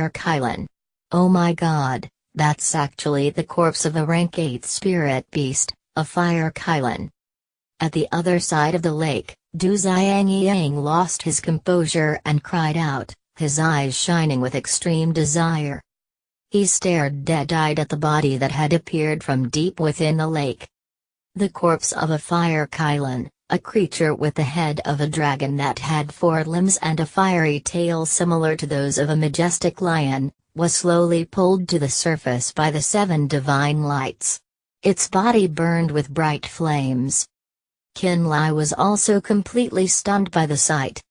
fire Qin. Oh my god, that's actually the corpse of a rank 8 spirit beast, a fire Qin. At the other side of the lake, Du Xiangyang lost his composure and cried out, his eyes shining with extreme desire. He stared dead-eyed at the body that had appeared from deep within the lake. The corpse of a fire Qin, a creature with the head of a dragon that had 4 limbs and a fiery tail similar to those of a majestic lion, was slowly pulled to the surface by the 7 divine lights. Its body burned with bright flames. Qin Lai was also completely stunned by the sight.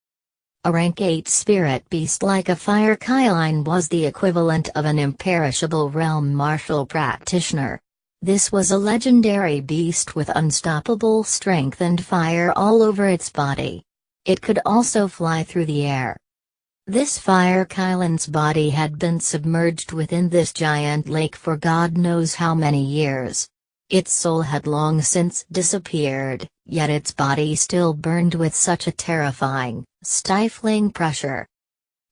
A rank 8 spirit beast like a fire Qin was the equivalent of an imperishable realm martial practitioner. This was a legendary beast with unstoppable strength and fire all over its body. It could also fly through the air. This fire Qin's body had been submerged within this giant lake for God knows how many years. Its soul had long since disappeared, yet its body still burned with such a terrifying, stifling pressure.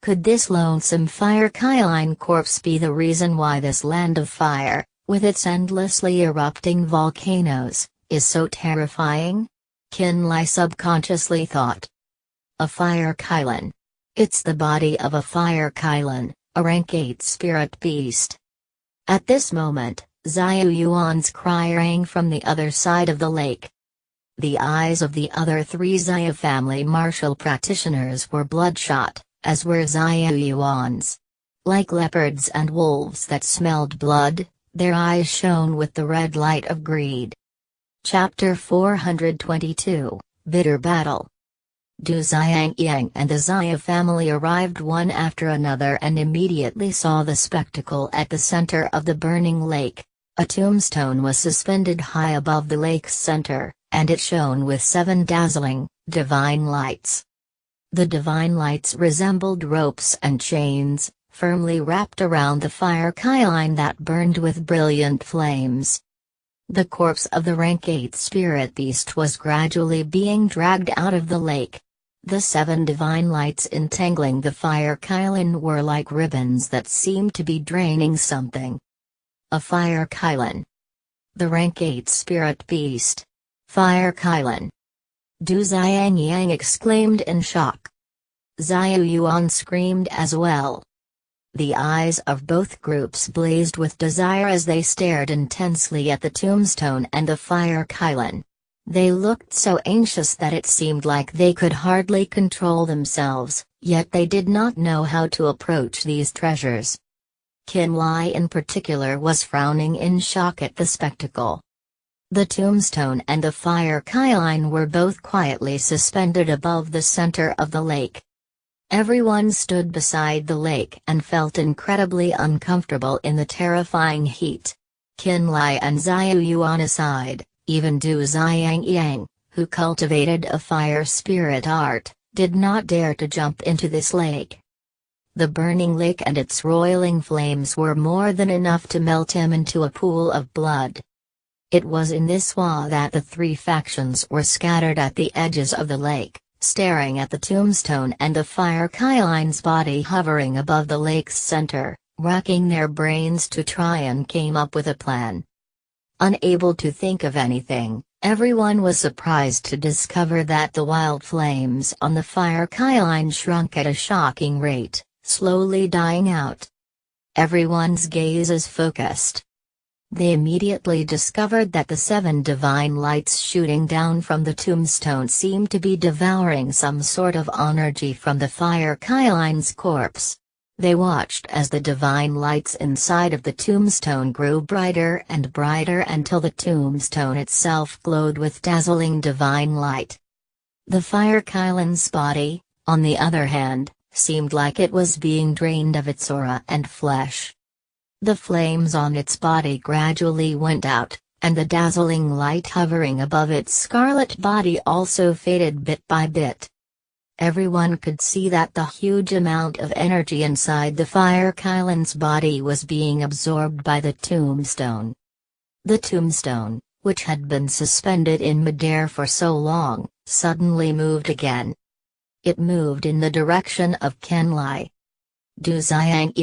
Could this lonesome fire Qin corpse be the reason why this land of fire, with its endlessly erupting volcanoes, is so terrifying? Qin Lai subconsciously thought. A fire Qin. It's the body of a fire Qin, a rank 8 spirit beast. At this moment, Xiao Yuan's cry rang from the other side of the lake. The eyes of the other 3 Xiao family martial practitioners were bloodshot, as were Xiao Yuan's. Like leopards and wolves that smelled blood, their eyes shone with the red light of greed. Chapter 422, Bitter Battle. Du Xiangyang and the Xiao family arrived one after another and immediately saw the spectacle at the center of the burning lake. A tombstone was suspended high above the lake's center, and it shone with 7 dazzling, divine lights. The divine lights resembled ropes and chains, firmly wrapped around the fire Qin that burned with brilliant flames. The corpse of the rank 8 spirit beast was gradually being dragged out of the lake. The 7 divine lights entangling the fire Qin were like ribbons that seemed to be draining something. A fire Qin. The rank 8 spirit beast. Fire Qin. Du Xiangyang exclaimed in shock. Xiao Yuan screamed as well. The eyes of both groups blazed with desire as they stared intensely at the tombstone and the fire Qin. They looked so anxious that it seemed like they could hardly control themselves, yet they did not know how to approach these treasures. Qin Lai in particular was frowning in shock at the spectacle. The tombstone and the fire Qin were both quietly suspended above the center of the lake. Everyone stood beside the lake and felt incredibly uncomfortable in the terrifying heat. Qin Lai and Xiao Yuan aside, even Du Xiangyang, who cultivated a fire spirit art, did not dare to jump into this lake. The burning lake and its roiling flames were more than enough to melt him into a pool of blood. It was in this way that the 3 factions were scattered at the edges of the lake, staring at the tombstone and the fire Qin's body hovering above the lake's center, racking their brains to try and come up with a plan. Unable to think of anything, everyone was surprised to discover that the wild flames on the fire Qin shrunk at a shocking rate, slowly dying out. Everyone's gaze is focused. They immediately discovered that the 7 divine lights shooting down from the tombstone seemed to be devouring some sort of energy from the fire Qin's corpse. They watched as the divine lights inside of the tombstone grew brighter and brighter until the tombstone itself glowed with dazzling divine light. The fire Qin's body, on the other hand, seemed like it was being drained of its aura and flesh. The flames on its body gradually went out, and the dazzling light hovering above its scarlet body also faded bit by bit. Everyone could see that the huge amount of energy inside the fire Qin's body was being absorbed by the tombstone. The tombstone, which had been suspended in midair for so long, suddenly moved again. It moved in the direction of Qin Lai. Du Xiangyang